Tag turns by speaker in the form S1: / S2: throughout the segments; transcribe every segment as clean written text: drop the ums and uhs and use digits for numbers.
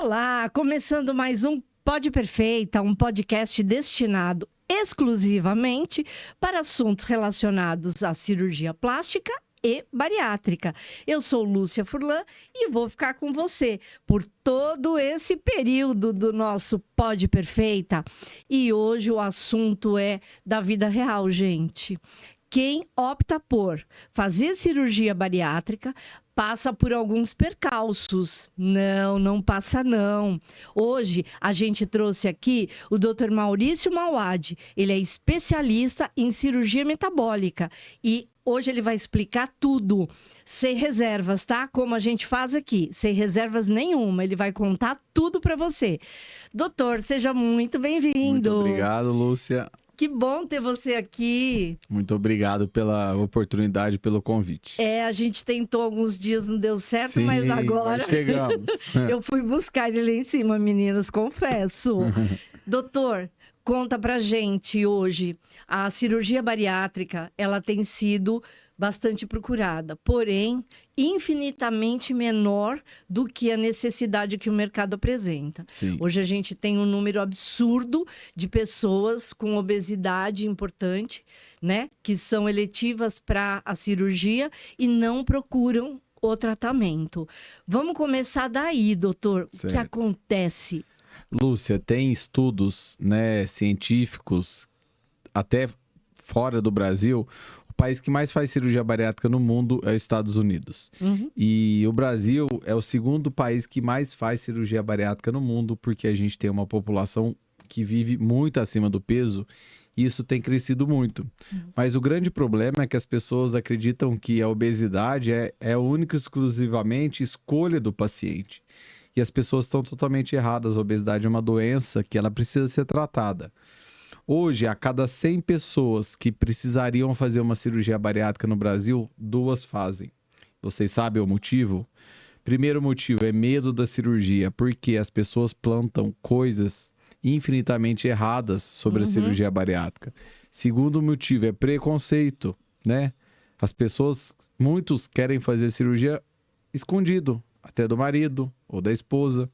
S1: Olá, começando mais um Pod Perfeita, um podcast destinado exclusivamente para assuntos relacionados à cirurgia plástica e bariátrica. Eu sou Lúcia Furlan e vou ficar com você por todo esse período do nosso Pod Perfeita. E hoje o assunto é da vida real, gente. Quem opta por fazer cirurgia bariátrica passa por alguns percalços. Não passa não. Hoje a gente trouxe aqui o Dr. Maurício Mauad. Ele é especialista em cirurgia metabólica e hoje ele vai explicar tudo, sem reservas, tá? Como a gente faz aqui, sem reservas nenhuma. Ele vai contar tudo para você. Doutor, seja muito bem-vindo.
S2: Muito obrigado, Lúcia.
S1: Que bom ter você aqui.
S2: Muito obrigado pela oportunidade, pelo convite.
S1: A gente tentou alguns dias, não deu certo,
S2: Sim,
S1: mas agora
S2: chegamos.
S1: eu fui buscar ele lá em cima, meninas, confesso. Doutor, conta pra gente hoje. A cirurgia bariátrica, ela tem sido bastante procurada, porém, infinitamente menor do que a necessidade que o mercado apresenta.
S2: Sim.
S1: Hoje a gente tem um número absurdo de pessoas com obesidade importante, né? Que são eletivas para a cirurgia e não procuram o tratamento. Vamos começar daí, doutor. O que
S2: Certo.
S1: acontece?
S2: Lúcia, tem estudos, né, científicos, até fora do Brasil. O país que mais faz cirurgia bariátrica no mundo é os Estados Unidos. E o Brasil é o segundo país que mais faz cirurgia bariátrica no mundo, porque a gente tem uma população que vive muito acima do peso e isso tem crescido muito. Mas o grande problema é que as pessoas acreditam que a obesidade é única e exclusivamente escolha do paciente. E as pessoas estão totalmente erradas. A obesidade é uma doença que ela precisa ser tratada. Hoje, a cada 100 pessoas que precisariam fazer uma cirurgia bariátrica no Brasil, 2 fazem. Vocês sabem o motivo? Primeiro motivo é medo da cirurgia, porque as pessoas plantam coisas infinitamente erradas sobre a cirurgia bariátrica. Segundo motivo é preconceito, né? As pessoas, muitos querem fazer cirurgia escondido, até do marido ou da esposa,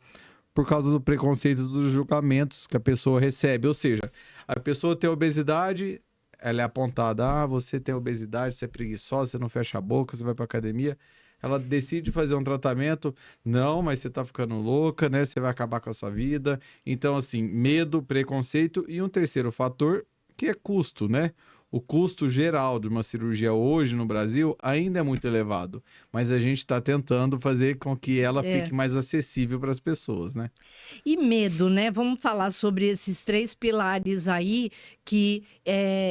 S2: por causa do preconceito dos julgamentos que a pessoa recebe. Ou seja, a pessoa tem obesidade, ela é apontada, você tem obesidade, você é preguiçosa, você não fecha a boca, você vai pra academia. Ela decide fazer um tratamento, não, mas você tá ficando louca, né? Você vai acabar com a sua vida. Então, assim, medo, preconceito e um terceiro fator, que é custo, né? O custo geral de uma cirurgia hoje no Brasil ainda é muito elevado, mas a gente está tentando fazer com que ela fique mais acessível para as pessoas, né?
S1: E medo, né? Vamos falar sobre esses 3 pilares aí que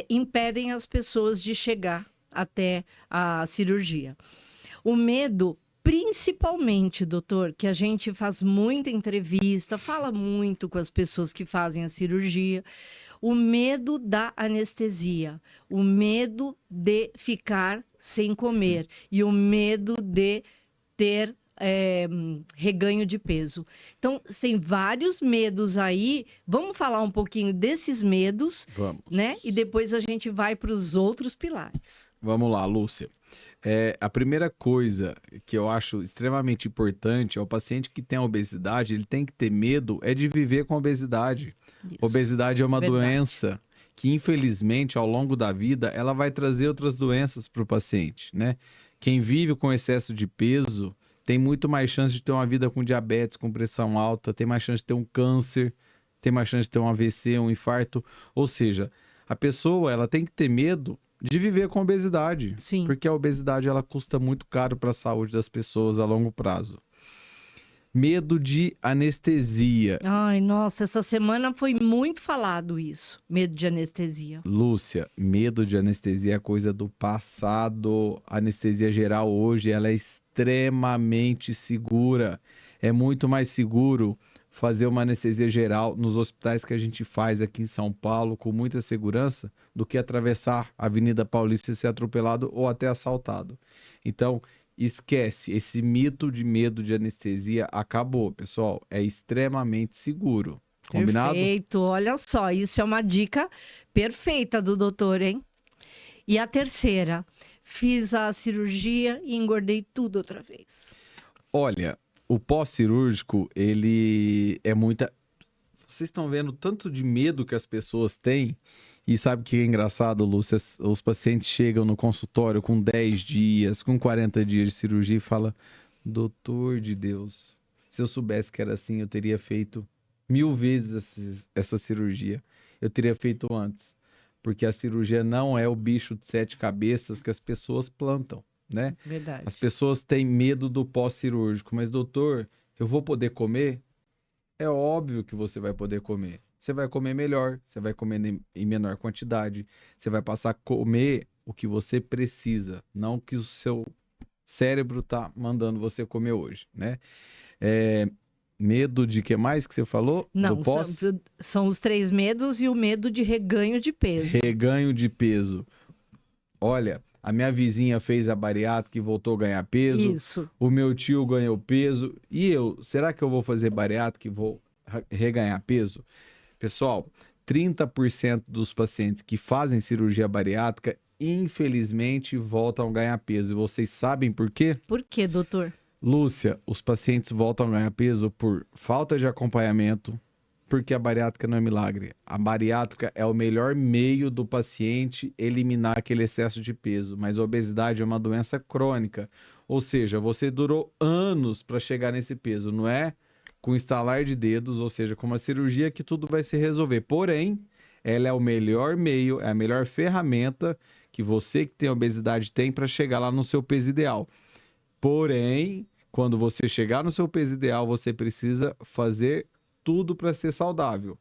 S1: impedem as pessoas de chegar até a cirurgia. O medo, principalmente, doutor, que a gente faz muita entrevista, fala muito com as pessoas que fazem a cirurgia, o medo da anestesia, o medo de ficar sem comer e o medo de ter reganho de peso. Então, tem vários medos aí. Vamos falar um pouquinho desses medos,
S2: Vamos.
S1: né? E depois a gente vai para os outros pilares.
S2: Vamos lá, Lúcia. A primeira coisa que eu acho extremamente importante é o paciente que tem obesidade, ele tem que ter medo de viver com obesidade.
S1: Isso.
S2: Obesidade é uma
S1: Verdade.
S2: doença que, infelizmente, ao longo da vida, ela vai trazer outras doenças para o paciente, né? Quem vive com excesso de peso tem muito mais chance de ter uma vida com diabetes, com pressão alta, tem mais chance de ter um câncer, tem mais chance de ter um AVC, um infarto. Ou seja, a pessoa ela tem que ter medo de viver com obesidade.
S1: Sim.
S2: Porque a obesidade ela custa muito caro para a saúde das pessoas a longo prazo. Medo de anestesia.
S1: Ai, nossa, essa semana foi muito falado isso, medo de anestesia.
S2: Lúcia, medo de anestesia é coisa do passado. A anestesia geral hoje ela é extremamente segura. É muito mais seguro fazer uma anestesia geral nos hospitais que a gente faz aqui em São Paulo com muita segurança do que atravessar a Avenida Paulista e ser atropelado ou até assaltado. Então, esquece, esse mito de medo de anestesia acabou, pessoal. É extremamente seguro. Combinado?
S1: Perfeito, olha só, isso é uma dica perfeita do doutor, hein? E a terceira, fiz a cirurgia e engordei tudo outra vez.
S2: Olha, o pós-cirúrgico, ele é muita... Vocês estão vendo tanto de medo que as pessoas têm? E sabe o que é engraçado, Lúcia? Os pacientes chegam no consultório com 10 dias, com 40 dias de cirurgia e falam: doutor de Deus, se eu soubesse que era assim, eu teria feito 1000 vezes essa cirurgia. Eu teria feito antes. Porque a cirurgia não é o bicho de 7 cabeças que as pessoas plantam, né?
S1: Verdade.
S2: As pessoas têm medo do pós-cirúrgico. Mas, doutor, eu vou poder comer? É óbvio que você vai poder comer. Você vai comer melhor, você vai comer em menor quantidade, você vai passar a comer o que você precisa, não o que o seu cérebro tá mandando você comer hoje, né? Medo de que mais que você falou?
S1: Não,
S2: do pós?
S1: são os 3 medos e o medo de reganho de peso.
S2: Reganho de peso. Olha, a minha vizinha fez a bariátrica e voltou a ganhar peso.
S1: Isso.
S2: O meu tio ganhou peso. E eu? Será que eu vou fazer bariátrica e vou reganhar peso? Pessoal, 30% dos pacientes que fazem cirurgia bariátrica, infelizmente, voltam a ganhar peso. E vocês sabem por quê?
S1: Por quê, doutor?
S2: Lúcia, os pacientes voltam a ganhar peso por falta de acompanhamento, porque a bariátrica não é milagre. A bariátrica é o melhor meio do paciente eliminar aquele excesso de peso, mas a obesidade é uma doença crônica. Ou seja, você durou anos para chegar nesse peso, não é com estalar de dedos, ou seja, com uma cirurgia que tudo vai se resolver. Porém, ela é o melhor meio, é a melhor ferramenta que você que tem obesidade tem para chegar lá no seu peso ideal. Porém, quando você chegar no seu peso ideal, você precisa fazer tudo para ser saudável.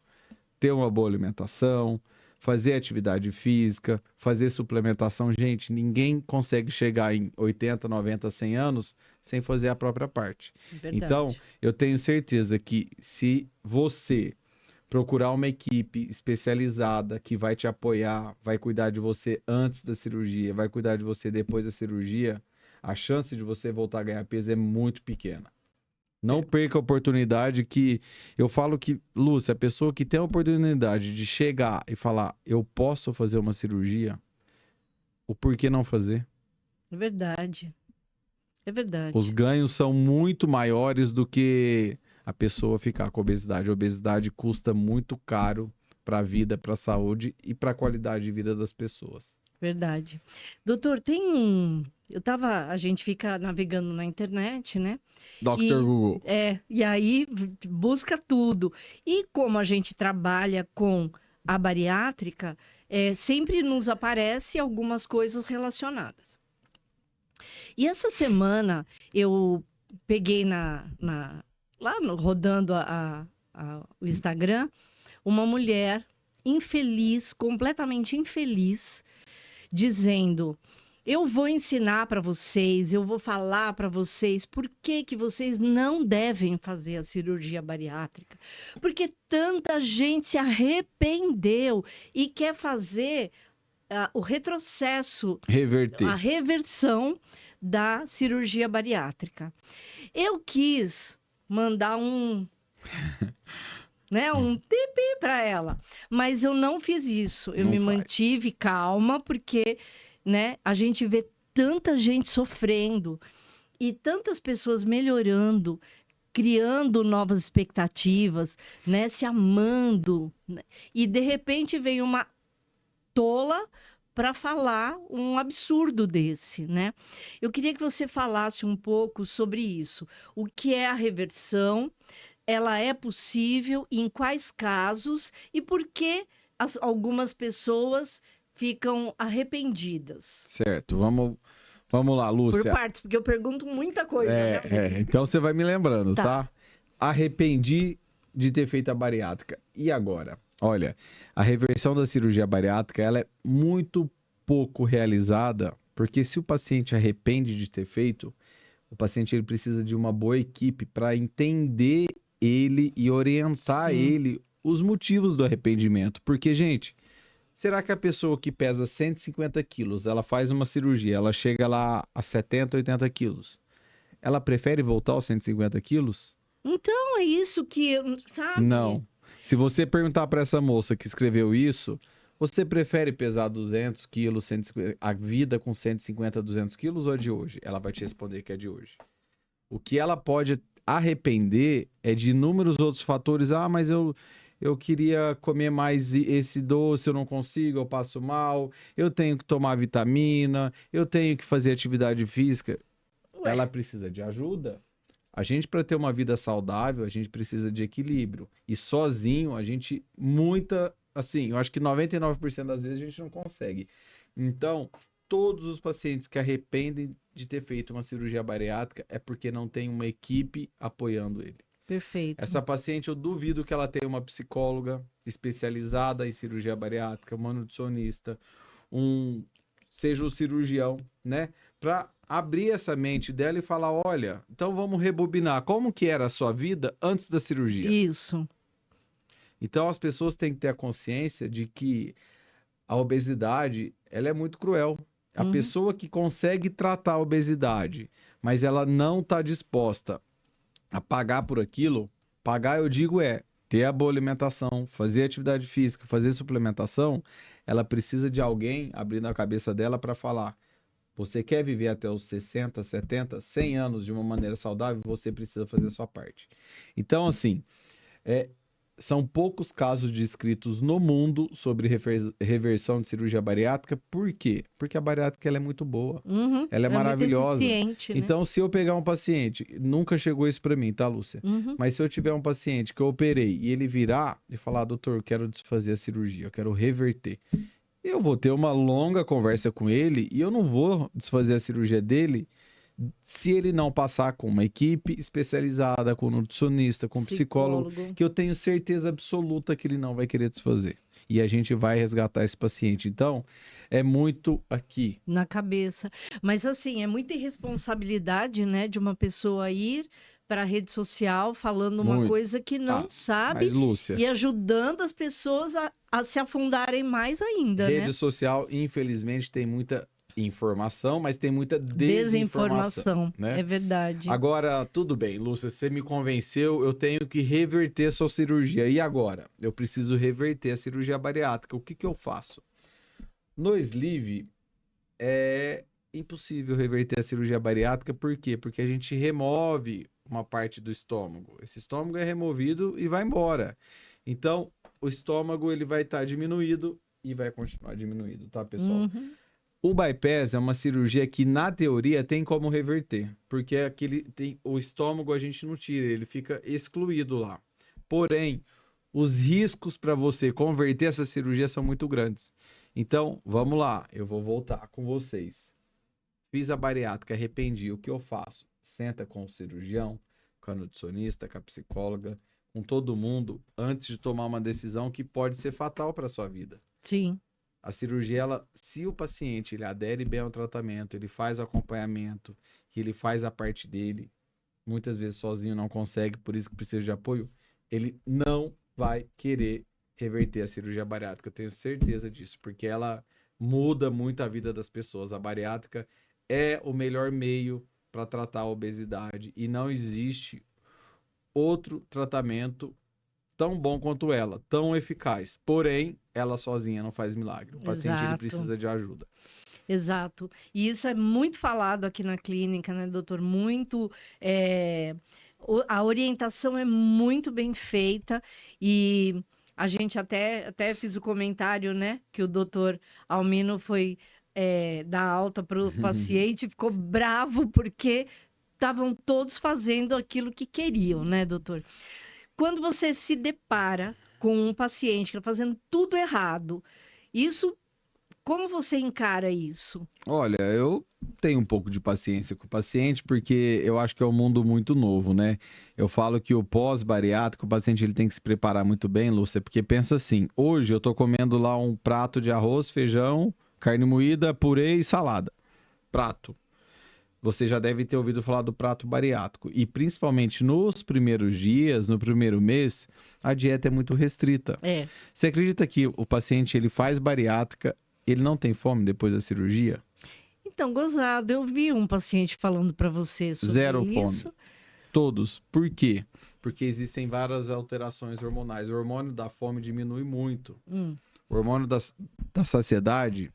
S2: Ter uma boa alimentação, fazer atividade física, fazer suplementação. Gente, ninguém consegue chegar em 80, 90, 100 anos sem fazer a própria parte.
S1: Verdade.
S2: Então, eu tenho certeza que se você procurar uma equipe especializada que vai te apoiar, vai cuidar de você antes da cirurgia, vai cuidar de você depois da cirurgia, a chance de você voltar a ganhar peso é muito pequena. Não perca a oportunidade que... Eu falo que, Lúcia, a pessoa que tem a oportunidade de chegar e falar: eu posso fazer uma cirurgia, o porquê não fazer?
S1: É verdade. É verdade.
S2: Os ganhos são muito maiores do que a pessoa ficar com obesidade. A obesidade custa muito caro para a vida, para a saúde e para a qualidade de vida das pessoas.
S1: Verdade. Doutor, a gente fica navegando na internet, né?
S2: Dr. Google.
S1: E aí busca tudo. E como a gente trabalha com a bariátrica, sempre nos aparece algumas coisas relacionadas. E essa semana eu peguei rodando o Instagram, uma mulher infeliz, completamente infeliz, dizendo: eu vou ensinar para vocês, eu vou falar para vocês por que vocês não devem fazer a cirurgia bariátrica. Porque tanta gente se arrependeu e quer fazer o retrocesso,
S2: Reverter.
S1: a reversão da cirurgia bariátrica. Eu quis mandar um tipi para ela, mas eu não fiz isso. Eu me mantive calma, porque, né, a gente vê tanta gente sofrendo e tantas pessoas melhorando, criando novas expectativas, né, se amando, né? E de repente vem uma tola para falar um absurdo desse, né? Eu queria que você falasse um pouco sobre isso. O que é a reversão? Ela é possível? Em quais casos? E por que algumas pessoas ficam arrependidas?
S2: Certo, vamos lá, Lúcia.
S1: Por partes, porque eu pergunto muita coisa, né?
S2: Então você vai me lembrando, tá? Arrependi de ter feito a bariátrica. E agora? Olha, a reversão da cirurgia bariátrica, ela é muito pouco realizada, porque se o paciente arrepende de ter feito, o paciente ele precisa de uma boa equipe para entender ele e orientar ele os motivos do arrependimento. Porque, gente, será que a pessoa que pesa 150 quilos, ela faz uma cirurgia, ela chega lá a 70, 80 quilos, ela prefere voltar aos 150 quilos?
S1: Então, é isso que, sabe?
S2: Não. Se você perguntar para essa moça que escreveu isso, você prefere pesar 200 quilos, 150, a vida com 150, 200 quilos ou a de hoje? Ela vai te responder que é de hoje. O que ela pode arrepender é de inúmeros outros fatores. Ah, mas eu queria comer mais esse doce, eu não consigo, eu passo mal, eu tenho que tomar vitamina, eu tenho que fazer atividade física.
S1: Ué.
S2: Ela precisa de ajuda. A gente, para ter uma vida saudável, a gente precisa de equilíbrio. E sozinho, a gente, assim, eu acho que 99% das vezes a gente não consegue. Então, todos os pacientes que arrependem de ter feito uma cirurgia bariátrica é porque não tem uma equipe apoiando ele.
S1: Perfeito.
S2: Essa paciente, eu duvido que ela tenha uma psicóloga especializada em cirurgia bariátrica, uma nutricionista, seja o cirurgião, né? Para abrir essa mente dela e falar, olha, então vamos rebobinar. Como que era a sua vida antes da cirurgia?
S1: Isso.
S2: Então, as pessoas têm que ter a consciência de que a obesidade, ela é muito cruel. A pessoa que consegue tratar a obesidade, mas ela não está disposta a pagar por aquilo, pagar, eu digo, ter a boa alimentação, fazer atividade física, fazer suplementação, ela precisa de alguém abrindo a cabeça dela para falar, você quer viver até os 60, 70, 100 anos de uma maneira saudável, você precisa fazer a sua parte. Então, assim, são poucos casos descritos no mundo sobre reversão de cirurgia bariátrica. Por quê? Porque a bariátrica ela é muito boa. Ela é maravilhosa.
S1: Muito eficiente, né?
S2: Então, se eu pegar um paciente, nunca chegou isso para mim, tá, Lúcia? Mas se eu tiver um paciente que eu operei e ele virar e falar, doutor, eu quero desfazer a cirurgia, eu quero reverter. Eu vou ter uma longa conversa com ele e eu não vou desfazer a cirurgia dele se ele não passar com uma equipe especializada, com nutricionista, com psicólogo, que eu tenho certeza absoluta que ele não vai querer desfazer. E a gente vai resgatar esse paciente. Então, é muito aqui.
S1: Na cabeça. Mas, assim, é muita irresponsabilidade, né, de uma pessoa ir para a rede social falando uma coisa que não sabe,
S2: mas, Lúcia,
S1: e ajudando as pessoas a se afundarem mais ainda, né?
S2: Rede social, infelizmente, tem muita informação, mas tem muita desinformação, né?
S1: É verdade.
S2: Agora, tudo bem, Lúcia, você me convenceu, eu tenho que reverter a sua cirurgia. E agora? Eu preciso reverter a cirurgia bariátrica. O que eu faço? No sleeve, é impossível reverter a cirurgia bariátrica. Por quê? Porque a gente remove uma parte do estômago. Esse estômago é removido e vai embora. Então, o estômago ele vai estar diminuído e vai continuar diminuído, tá, pessoal? O bypass é uma cirurgia que, na teoria, tem como reverter. Porque o estômago a gente não tira, ele fica excluído lá. Porém, os riscos para você converter essa cirurgia são muito grandes. Então, vamos lá, eu vou voltar com vocês. Fiz a bariátrica, arrependi, o que eu faço? Senta com o cirurgião, com a nutricionista, com a psicóloga, com todo mundo, antes de tomar uma decisão que pode ser fatal para a sua vida.
S1: Sim.
S2: A cirurgia, se o paciente ele adere bem ao tratamento, ele faz o acompanhamento, que ele faz a parte dele, muitas vezes sozinho não consegue, por isso que precisa de apoio, ele não vai querer reverter a cirurgia bariátrica. Eu tenho certeza disso, porque ela muda muito a vida das pessoas. A bariátrica é o melhor meio para tratar a obesidade e não existe outro tratamento tão bom quanto ela, tão eficaz. Porém, ela sozinha não faz milagre. O paciente ele precisa de ajuda.
S1: Exato. E isso é muito falado aqui na clínica, né, doutor? Muito. A orientação é muito bem feita e a gente até fiz o comentário, né, que o doutor Almino foi dar alta para o paciente, ficou bravo porque estavam todos fazendo aquilo que queriam, né, doutor? Quando você se depara com um paciente que está fazendo tudo errado, como você encara isso?
S2: Olha, eu tenho um pouco de paciência com o paciente, porque eu acho que é um mundo muito novo, né? Eu falo que o pós-bariátrico, o paciente ele tem que se preparar muito bem, Lúcia, porque pensa assim, hoje eu tô comendo lá um prato de arroz, feijão, carne moída, purê e salada. Prato. Você já deve ter ouvido falar do prato bariátrico. E principalmente nos primeiros dias, no primeiro mês, a dieta é muito restrita. Você acredita que o paciente ele faz bariátrica, ele não tem fome depois da cirurgia?
S1: Então, gozado, eu vi um paciente falando para você sobre
S2: Zero
S1: isso.
S2: Fome. Todos. Por quê? Porque existem várias alterações hormonais. O hormônio da fome diminui muito. O hormônio da saciedade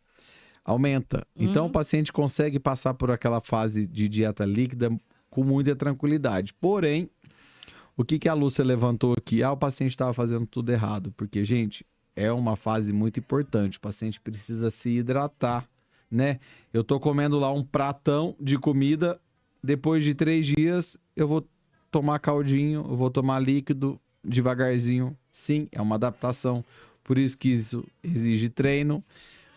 S2: aumenta. Então, o paciente consegue passar por aquela fase de dieta líquida com muita tranquilidade. Porém, O que a Lúcia levantou aqui? O paciente estava fazendo tudo errado. Porque, gente, é uma fase muito importante. O paciente precisa se hidratar, né? Eu tô comendo lá um pratão de comida. Depois de 3 dias, eu vou tomar caldinho, eu vou tomar líquido devagarzinho. Sim, é uma adaptação. Por isso que isso exige treino.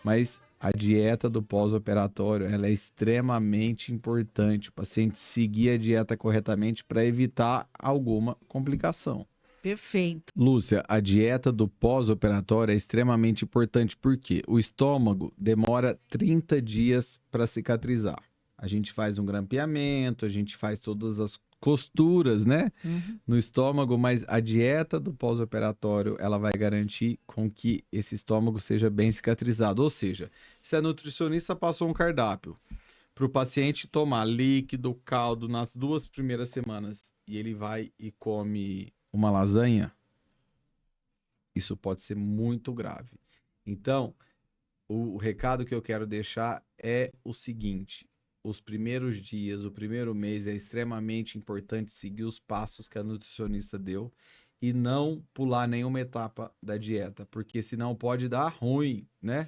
S2: Mas a dieta do pós-operatório, ela é extremamente importante. O paciente seguir a dieta corretamente para evitar alguma complicação.
S1: Perfeito.
S2: Lúcia, a dieta do pós-operatório é extremamente importante porque o estômago demora 30 dias para cicatrizar. A gente faz um grampeamento, a gente faz todas as costuras, né, no estômago, mas a dieta do pós-operatório, ela vai garantir com que esse estômago seja bem cicatrizado. Ou seja, se a nutricionista passou um cardápio para o paciente tomar líquido, caldo nas 2 primeiras semanas e ele vai e come uma lasanha, isso pode ser muito grave. Então, o recado que eu quero deixar é o seguinte: os primeiros dias, o primeiro mês é extremamente importante seguir os passos que a nutricionista deu e não pular nenhuma etapa da dieta, porque senão pode dar ruim, né?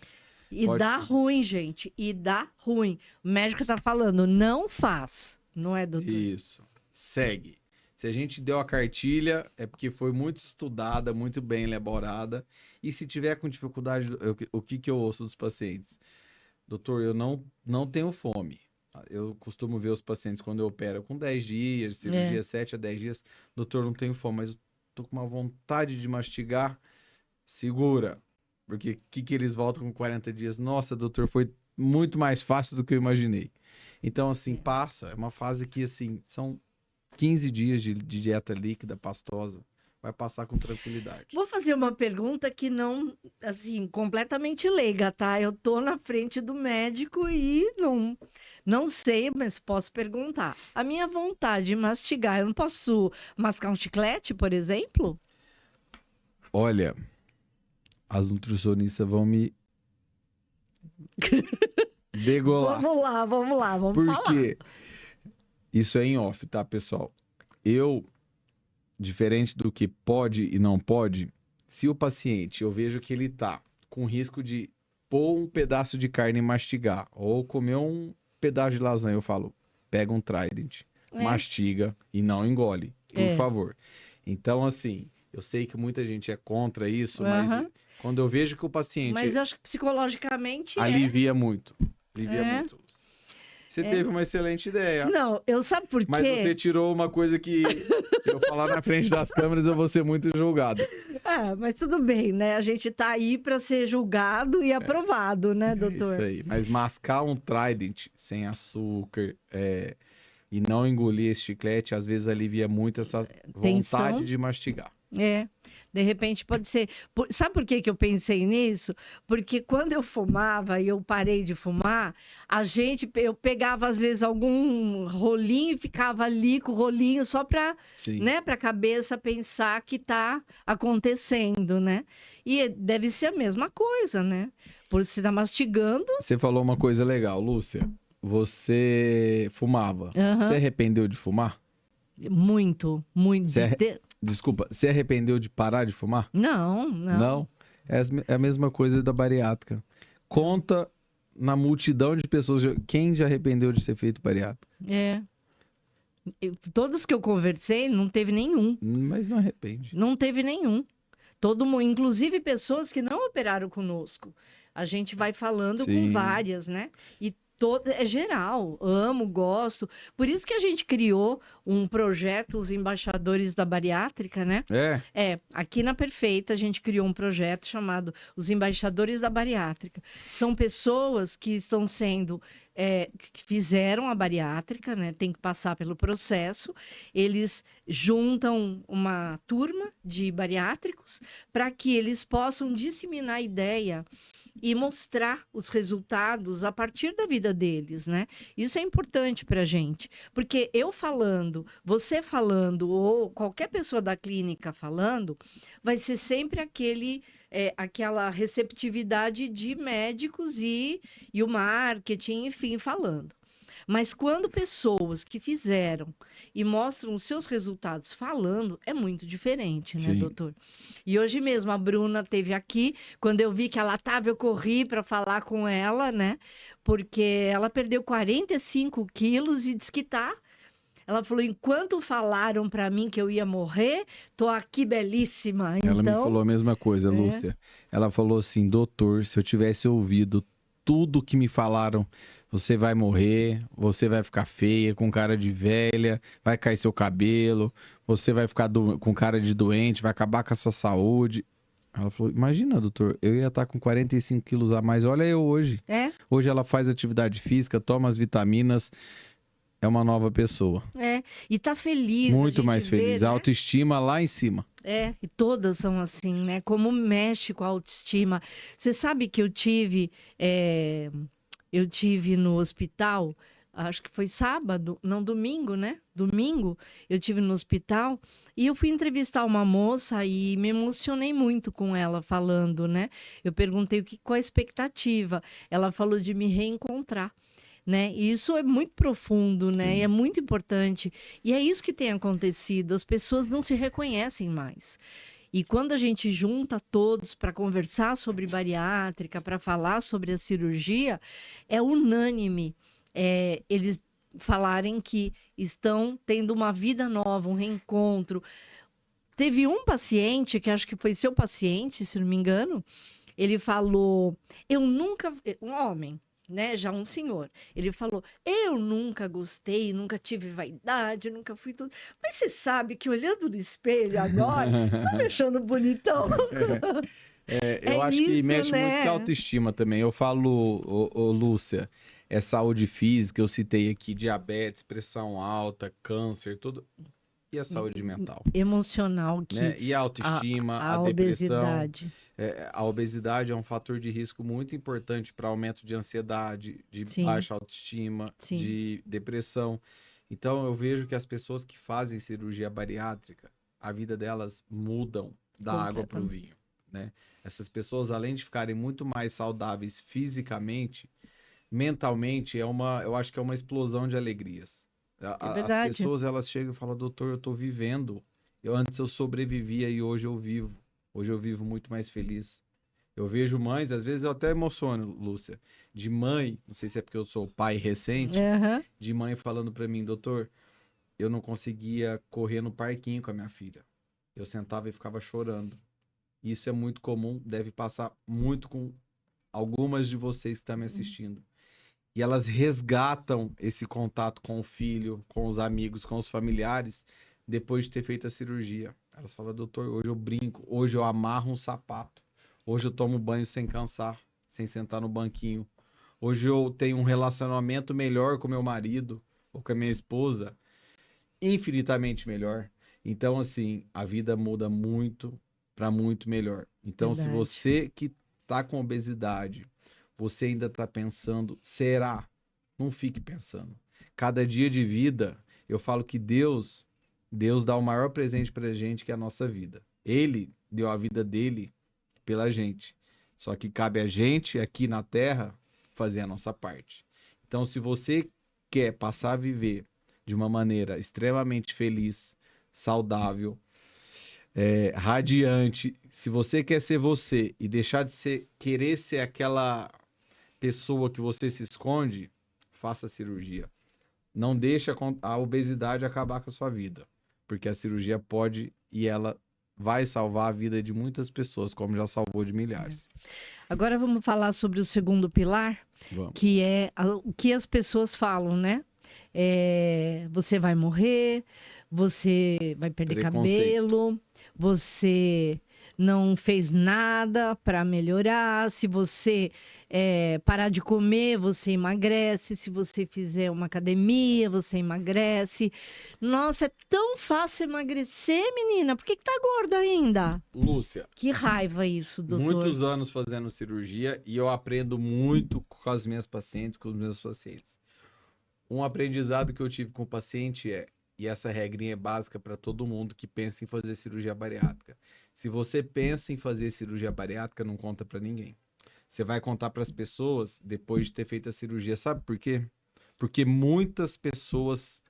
S1: E dá ruim, gente. E dá ruim. O médico tá falando, não faz. Não é, doutor?
S2: Isso. Segue. Se a gente deu a cartilha, é porque foi muito estudada, muito bem elaborada. E se tiver com dificuldade, o que eu ouço dos pacientes? Doutor, eu não tenho fome. Eu costumo ver os pacientes quando eu opero com 10 dias, cirurgia 7 a 10 dias. Doutor, não tenho fome, mas eu tô com uma vontade de mastigar. Segura. Porque o que eles voltam com 40 dias? Nossa, doutor, foi muito mais fácil do que eu imaginei. Então, assim, passa. É uma fase que, assim, são 15 dias de dieta líquida, pastosa. Vai passar com tranquilidade.
S1: Vou fazer uma pergunta que não, assim, completamente leiga, tá? Eu tô na frente do médico e não sei, mas posso perguntar. A minha vontade de mastigar, eu não posso mascar um chiclete, por exemplo?
S2: Olha, as nutricionistas vão me degolar.
S1: Vamos lá, vamos
S2: Por
S1: falar.
S2: quê? Isso é em off, tá, pessoal? Diferente do que pode e não pode, se o paciente, eu vejo que ele tá com risco de pôr um pedaço de carne e mastigar, ou comer um pedaço de lasanha, eu falo, pega um Trident, mastiga e não engole, por favor. Então, assim, eu sei que muita gente é contra isso, mas quando eu vejo que o paciente...
S1: Mas eu acho que psicologicamente
S2: alivia muito. Alivia muito. Você teve uma excelente ideia.
S1: Não, eu sabe por quê?
S2: Mas você tirou uma coisa que eu falar na frente das câmeras, eu vou ser muito julgado.
S1: Mas tudo bem, né? A gente tá aí para ser julgado e aprovado, né, doutor?
S2: Isso aí. Mas mascar um Trident sem açúcar e não engolir esse chiclete, às vezes alivia muito essa vontade de mastigar.
S1: De repente pode ser. Sabe por que eu pensei nisso? Porque quando eu fumava e eu parei de fumar, eu pegava às vezes algum rolinho e ficava ali com o rolinho só para, né, para a cabeça pensar que tá acontecendo, né? E deve ser a mesma coisa, né? Por você estar mastigando.
S2: Você falou uma coisa legal, Lúcia. Você fumava. Você arrependeu de fumar?
S1: Muito.
S2: Desculpa, você arrependeu de parar de fumar?
S1: Não.
S2: Não? É a mesma coisa da bariátrica. Conta na multidão de pessoas, quem já arrependeu de ter feito bariátrica?
S1: Todos que eu conversei, não teve nenhum.
S2: Mas não arrepende.
S1: Não teve nenhum. Todo mundo, inclusive pessoas que não operaram conosco. A gente vai falando com várias, né? E é geral, amo, gosto. Por isso que a gente criou um projeto, os Embaixadores da Bariátrica, né? Aqui na Perfeita a gente criou um projeto chamado Os Embaixadores da Bariátrica. São pessoas que estão sendo... que fizeram a bariátrica, né? Tem que passar pelo processo. Eles juntam uma turma de bariátricos para que eles possam disseminar a ideia e mostrar os resultados a partir da vida deles, né? Isso é importante para a gente, porque eu falando, você falando, ou qualquer pessoa da clínica falando, vai ser sempre aquela receptividade de médicos e o marketing, enfim, falando. Mas quando pessoas que fizeram e mostram os seus resultados falando, é muito diferente, né,
S2: Sim.
S1: doutor? E hoje mesmo a Bruna teve aqui, quando eu vi que ela estava, eu corri para falar com ela, né? Porque ela perdeu 45 quilos e disse que tá. Ela falou, enquanto falaram para mim que eu ia morrer, tô aqui belíssima.
S2: Ela me
S1: Então,
S2: falou a mesma coisa, Lúcia. Ela falou assim, doutor, se eu tivesse ouvido tudo que me falaram, você vai morrer, você vai ficar feia, com cara de velha, vai cair seu cabelo, você vai ficar com cara de doente, vai acabar com a sua saúde. Ela falou, imagina, doutor, eu ia estar com 45 quilos a mais, olha eu hoje. Hoje ela faz atividade física, toma as vitaminas, é uma nova pessoa.
S1: E tá feliz.
S2: Muito mais feliz.
S1: Vê,
S2: A
S1: né?
S2: autoestima lá em cima.
S1: E todas são assim, né? Como mexe com a autoestima. Você sabe que eu tive no hospital, acho que foi sábado, não, domingo, né? Domingo, eu tive no hospital e eu fui entrevistar uma moça e me emocionei muito com ela falando, né? Eu perguntei qual a expectativa. Ela falou de me reencontrar. Né? E isso é muito profundo, né?
S2: Sim.
S1: E é muito importante. E é isso que tem acontecido. As pessoas não se reconhecem mais. E quando a gente junta todos para conversar sobre bariátrica, para falar sobre a cirurgia, é unânime eles falarem que estão tendo uma vida nova, um reencontro. Teve um paciente, que acho que foi seu paciente, se não me engano, ele falou, um homem, né, já um senhor, ele falou, eu nunca gostei, nunca tive vaidade, nunca fui tudo, mas você sabe que olhando no espelho agora, tá me achando bonitão.
S2: Eu acho
S1: isso,
S2: que mexe
S1: né?
S2: muito com a autoestima também. Eu falo, Lúcia, é saúde física, eu citei aqui diabetes, pressão alta, câncer, tudo. E a saúde mental?
S1: Emocional,
S2: né? E a autoestima, a depressão.
S1: obesidade.
S2: A obesidade é um fator de risco muito importante para aumento de ansiedade, de
S1: Sim.
S2: baixa autoestima,
S1: Sim.
S2: de depressão. Então, eu vejo que as pessoas que fazem cirurgia bariátrica, a vida delas mudam da água para o vinho, né? Essas pessoas, além de ficarem muito mais saudáveis fisicamente, mentalmente, eu acho que é uma explosão de alegrias. As pessoas, elas chegam e falam, doutor, eu estou vivendo. Antes eu sobrevivia e hoje eu vivo. Hoje eu vivo muito mais feliz. Eu vejo mães, às vezes eu até emociono, Lúcia, de mãe, não sei se é porque eu sou pai recente, de mãe falando para mim, doutor, eu não conseguia correr no parquinho com a minha filha. Eu sentava e ficava chorando. Isso é muito comum, deve passar muito com algumas de vocês que estão me assistindo. E elas resgatam esse contato com o filho, com os amigos, com os familiares, depois de ter feito a cirurgia. Elas falam, doutor, hoje eu brinco, hoje eu amarro um sapato, hoje eu tomo banho sem cansar, sem sentar no banquinho. Hoje eu tenho um relacionamento melhor com meu marido ou com a minha esposa, infinitamente melhor. Então, assim, a vida muda muito para muito melhor. Então, se você que tá com obesidade, você ainda tá pensando, será? Não fique pensando. Cada dia de vida, eu falo que Deus dá o maior presente pra gente, que é a nossa vida. Ele deu a vida dele pela gente. Só que cabe a gente, aqui na Terra, fazer a nossa parte. Então, se você quer passar a viver de uma maneira extremamente feliz, saudável, radiante, se você quer ser você e deixar de querer ser aquela pessoa que você se esconde, faça a cirurgia. Não deixa a obesidade acabar com a sua vida, porque a cirurgia pode e ela vai salvar a vida de muitas pessoas, como já salvou de milhares.
S1: Agora vamos falar sobre o segundo pilar, que é o que as pessoas falam, né? Você vai morrer, você vai perder cabelo, você não fez nada para melhorar. Se você parar de comer, você emagrece. Se você fizer uma academia, você emagrece. Nossa, é tão fácil emagrecer, menina. Por que tá gorda ainda?
S2: Lúcia.
S1: Que raiva isso, doutor.
S2: Muitos anos fazendo cirurgia e eu aprendo muito com as minhas pacientes, com os meus pacientes. Um aprendizado que eu tive com o paciente e essa regrinha é básica para todo mundo que pensa em fazer cirurgia bariátrica. Se você pensa em fazer cirurgia bariátrica, não conta para ninguém. Você vai contar para as pessoas depois de ter feito a cirurgia. Sabe por quê? Porque muitas pessoas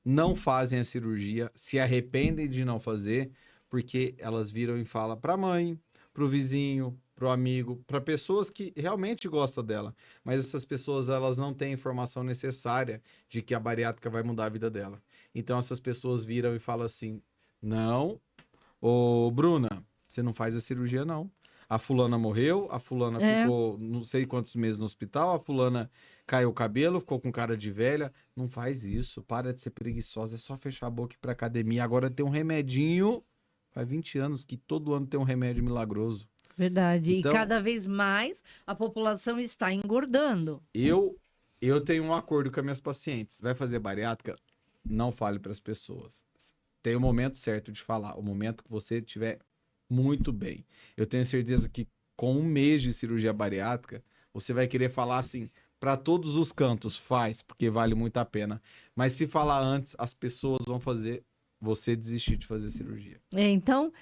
S2: não fazem a cirurgia, se arrependem de não fazer, porque elas viram e falam para a mãe, para o vizinho, para o amigo, para pessoas que realmente gostam dela. Mas essas pessoas, elas não têm a informação necessária de que a bariátrica vai mudar a vida dela. Então essas pessoas viram e falam assim, não, ô Bruna, você não faz a cirurgia não. A fulana morreu, a fulana ficou não sei quantos meses no hospital, a fulana caiu o cabelo, ficou com cara de velha. Não faz isso, para de ser preguiçosa, é só fechar a boca e ir pra academia. Agora tem um remedinho, faz 20 anos que todo ano tem um remédio milagroso.
S1: Verdade.
S2: Então,
S1: E cada vez mais a população está engordando.
S2: eu tenho um acordo com as minhas pacientes. Vai fazer bariátrica? Não fale para as pessoas. Tem o momento certo de falar, o momento que você estiver muito bem. Eu tenho certeza que com um mês de cirurgia bariátrica, você vai querer falar assim, para todos os cantos, faz, porque vale muito a pena. Mas se falar antes, as pessoas vão fazer você desistir de fazer cirurgia.
S1: Então,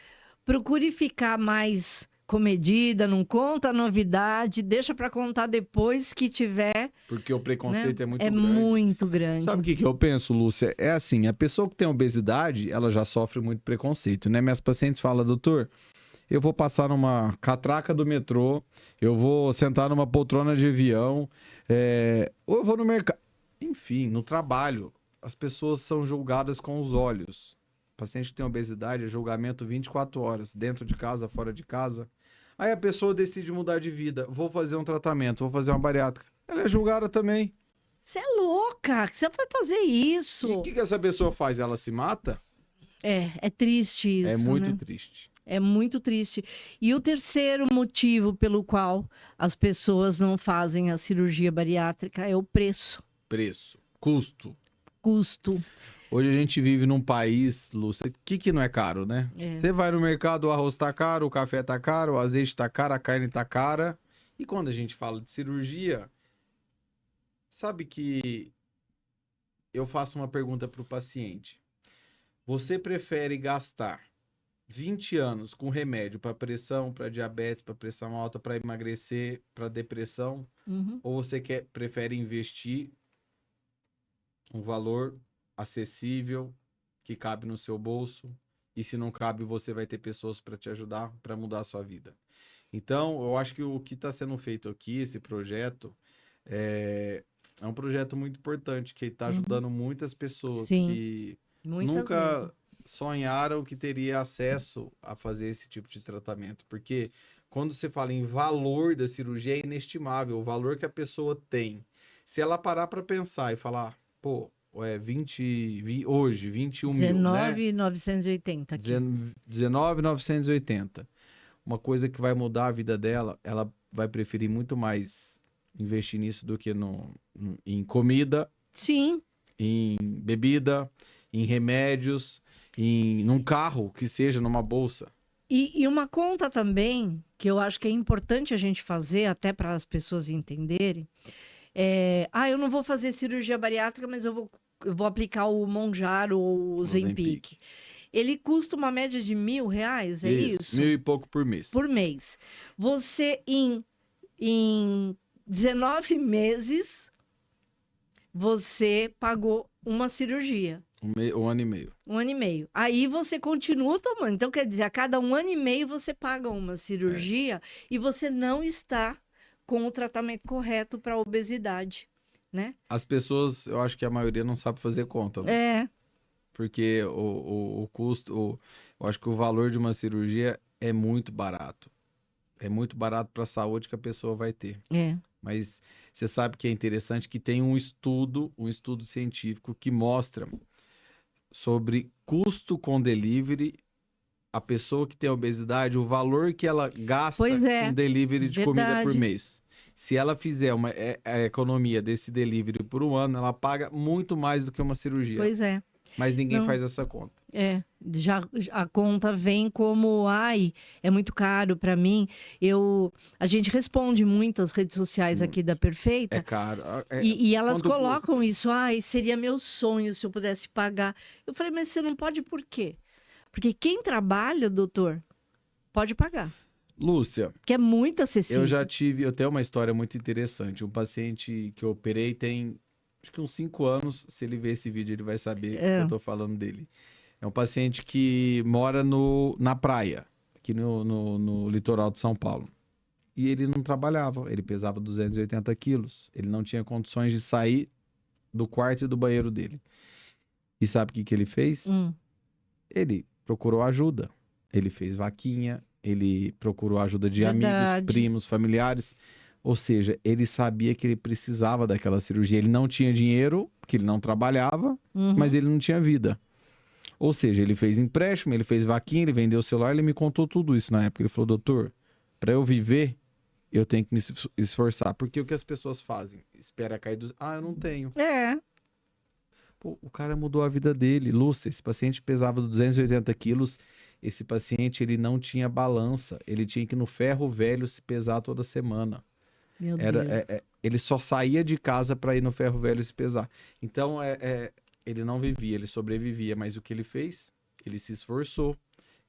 S1: procure ficar mais comedida, não conta novidade, deixa para contar depois que tiver.
S2: Porque o preconceito é muito grande.
S1: Muito grande.
S2: Sabe o que eu penso, Lúcia? É assim, a pessoa que tem obesidade, ela já sofre muito preconceito, né? Minhas pacientes falam, doutor, eu vou passar numa catraca do metrô, eu vou sentar numa poltrona de avião, ou eu vou no mercado. Enfim, no trabalho, as pessoas são julgadas com os olhos. O paciente que tem obesidade é julgamento 24 horas, dentro de casa, fora de casa. Aí a pessoa decide mudar de vida, vou fazer um tratamento, vou fazer uma bariátrica. Ela é julgada também.
S1: Você é louca, você vai fazer isso.
S2: E o que essa pessoa faz? Ela se mata?
S1: É triste isso.
S2: É muito
S1: né?
S2: triste.
S1: É muito triste. E o terceiro motivo pelo qual as pessoas não fazem a cirurgia bariátrica é o preço.
S2: Preço, custo.
S1: Custo.
S2: Hoje a gente vive num país, Lúcia, que não é caro, né? Você vai no mercado, o arroz tá caro, o café tá caro, o azeite tá caro, a carne tá cara. E quando a gente fala de cirurgia, sabe que eu faço uma pergunta pro paciente. Você prefere gastar 20 anos com remédio para pressão, para diabetes, para pressão alta, para emagrecer, para depressão? Ou você prefere investir um valor acessível, que cabe no seu bolso, e se não cabe, você vai ter pessoas para te ajudar, para mudar a sua vida. Então, eu acho que o que está sendo feito aqui, esse projeto, é um projeto muito importante, que está ajudando muitas pessoas que nunca sonharam que teria acesso a fazer esse tipo de tratamento. Porque quando você fala em valor da cirurgia, é inestimável o valor que a pessoa tem. Se ela parar para pensar e falar, pô, hoje, 21 mil, né?
S1: 19.980 aqui.
S2: 19.980. Uma coisa que vai mudar a vida dela, ela vai preferir muito mais investir nisso do que em comida,
S1: sim,
S2: em bebida, em remédios, num carro, que seja, numa bolsa.
S1: E uma conta também, que eu acho que é importante a gente fazer, até para as pessoas entenderem, eu não vou fazer cirurgia bariátrica, mas eu vou aplicar o Mounjaro ou o Ozempic. Ele custa uma média de R$1.000, é isso?
S2: 1.000 e pouco por mês.
S1: Por mês. Você, em 19 meses, você pagou uma cirurgia.
S2: Um ano e meio.
S1: 1 ano e meio. Aí você continua tomando. Então, quer dizer, a cada 1 ano e meio você paga uma cirurgia e você não está com o tratamento correto para a obesidade, né?
S2: As pessoas, eu acho que a maioria não sabe fazer conta. Né? Porque o custo, eu acho que o valor de uma cirurgia é muito barato. É muito barato para a saúde que a pessoa vai ter. Mas você sabe que é interessante que tem um estudo científico que mostra sobre custo com delivery, a pessoa que tem obesidade, o valor que ela gasta com delivery de comida por mês. Se ela fizer a economia desse delivery por um ano, ela paga muito mais do que uma cirurgia.
S1: Pois é.
S2: Mas ninguém faz essa conta.
S1: Já a conta vem como, é muito caro para mim. A gente responde muito às redes sociais aqui da Perfeita.
S2: É caro.
S1: E elas colocam isso, seria meu sonho se eu pudesse pagar. Eu falei, mas você não pode por quê? Porque quem trabalha, doutor, pode pagar.
S2: Lúcia.
S1: Que é muito acessível.
S2: Eu tenho uma história muito interessante. Um paciente que eu operei tem acho que uns 5 anos, se ele ver esse vídeo, ele vai saber que eu tô falando dele. É um paciente que mora na praia, aqui no litoral de São Paulo. E ele não trabalhava, ele pesava 280 quilos. Ele não tinha condições de sair do quarto e do banheiro dele. E sabe o que ele fez? Ele procurou ajuda. Ele fez vaquinha, ele procurou ajuda de amigos, primos, familiares. Ou seja, ele sabia que ele precisava daquela cirurgia. Ele não tinha dinheiro, porque ele não trabalhava, mas ele não tinha vida. Ou seja, ele fez empréstimo, ele fez vaquinha, ele vendeu o celular, ele me contou tudo isso na época. Ele falou, doutor, para eu viver, eu tenho que me esforçar. Porque o que as pessoas fazem? Espera cair do... eu não tenho. Pô, o cara mudou a vida dele. Lúcia, esse paciente pesava 280 quilos. Esse paciente, ele não tinha balança. Ele tinha que ir no ferro velho se pesar toda semana.
S1: Meu Deus.
S2: Ele só saía de casa para ir no ferro velho se pesar. Então, ele não vivia, ele sobrevivia. Mas o que ele fez? Ele se esforçou.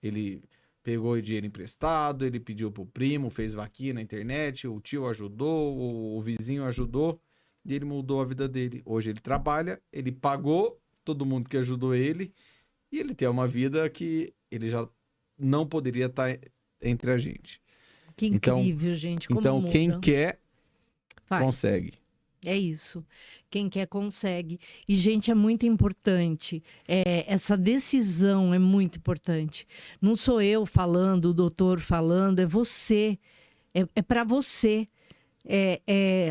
S2: Ele pegou dinheiro emprestado, ele pediu pro primo, fez vaquinha na internet, o tio ajudou, o vizinho ajudou, e ele mudou a vida dele. Hoje ele trabalha, ele pagou todo mundo que ajudou ele, e ele tem uma vida que ele já não poderia estar entre a gente.
S1: Que incrível, gente. Como
S2: então
S1: muda.
S2: Quem quer,
S1: Faz.
S2: consegue.
S1: É isso. Quem quer, consegue. E, gente, é muito importante. Essa decisão é muito importante. Não sou eu falando, o doutor falando, é você. É para você.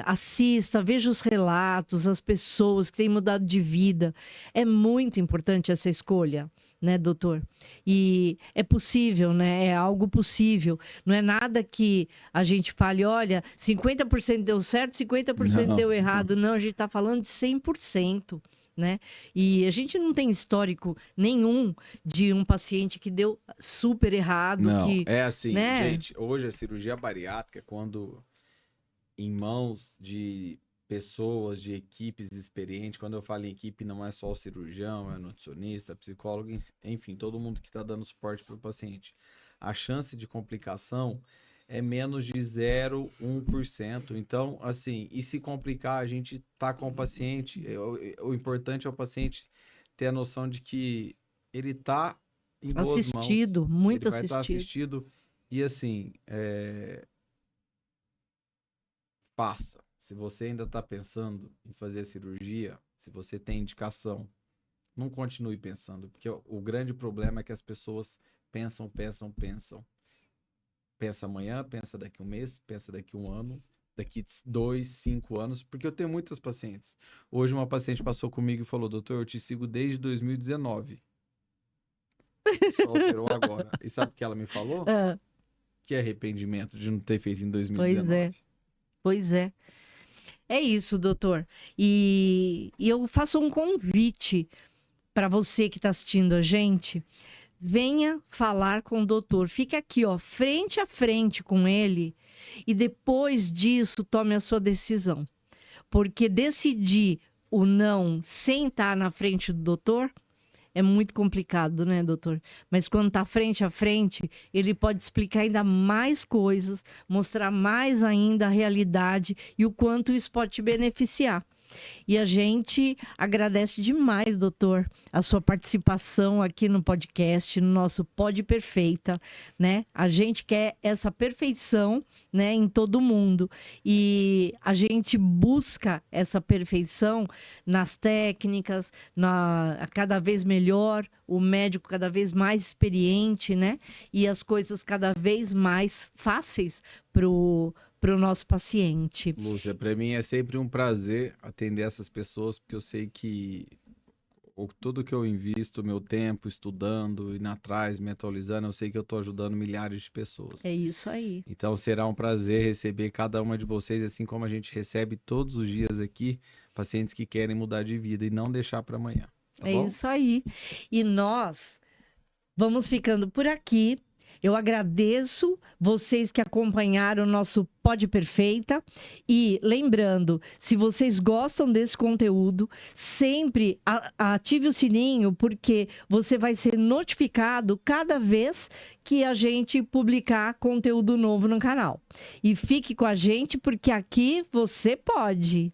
S1: Assista, veja os relatos, as pessoas que têm mudado de vida. É muito importante essa escolha, né, doutor? E é possível, né? É algo possível. Não é nada que a gente fale, olha, 50% deu certo, 50% deu errado. Não, a gente está falando de 100%. Né? E a gente não tem histórico nenhum de um paciente que deu super errado.
S2: Não,
S1: que,
S2: é assim,
S1: né?
S2: gente, hoje a cirurgia bariátrica, quando em mãos de pessoas, de equipes experientes, quando eu falo em equipe, não é só o cirurgião, é o nutricionista, psicólogo, enfim, todo mundo que está dando suporte para o paciente. A chance de complicação é menos de 0,1%. Então, assim, e se complicar, a gente tá com o paciente, o importante é o paciente ter a noção de que ele tá em boas mãos.
S1: Assistido, muito
S2: ele vai estar
S1: assistido.
S2: E assim, faça. Se você ainda está pensando em fazer a cirurgia, se você tem indicação, não continue pensando, porque o grande problema é que as pessoas pensam. Pensa amanhã, pensa daqui um mês, pensa daqui um ano, daqui 2, 5 anos, porque eu tenho muitas pacientes. Hoje uma paciente passou comigo e falou, doutor, eu te sigo desde 2019. Só operou agora. E sabe o que ela me falou? Que arrependimento de não ter feito em 2019.
S1: Pois é. É isso, doutor. E eu faço um convite para você que está assistindo a gente. Venha falar com o doutor. Fique aqui, ó, frente a frente com ele. E depois disso, tome a sua decisão. Porque decidir o não sem estar na frente do doutor é muito complicado, né, doutor? Mas quando está frente a frente, ele pode explicar ainda mais coisas, mostrar mais ainda a realidade e o quanto isso pode te beneficiar. E a gente agradece demais, doutor, a sua participação aqui no podcast, no nosso Pod Perfeita, né? A gente quer essa perfeição, né, em todo mundo. E a gente busca essa perfeição nas técnicas, cada vez melhor, o médico cada vez mais experiente, né? E as coisas cada vez mais fáceis para o nosso paciente.
S2: Lúcia, para mim é sempre um prazer atender essas pessoas, porque eu sei que tudo que eu invisto, meu tempo estudando, indo atrás, me atualizando, eu sei que eu estou ajudando milhares de pessoas.
S1: É isso aí.
S2: Então será um prazer receber cada uma de vocês, assim como a gente recebe todos os dias aqui, pacientes que querem mudar de vida e não deixar para amanhã. Tá bom?
S1: Isso aí. E nós vamos ficando por aqui. Eu agradeço vocês que acompanharam o nosso Pod Perfeita. E lembrando, se vocês gostam desse conteúdo, sempre ative o sininho, porque você vai ser notificado cada vez que a gente publicar conteúdo novo no canal. E fique com a gente, porque aqui você pode.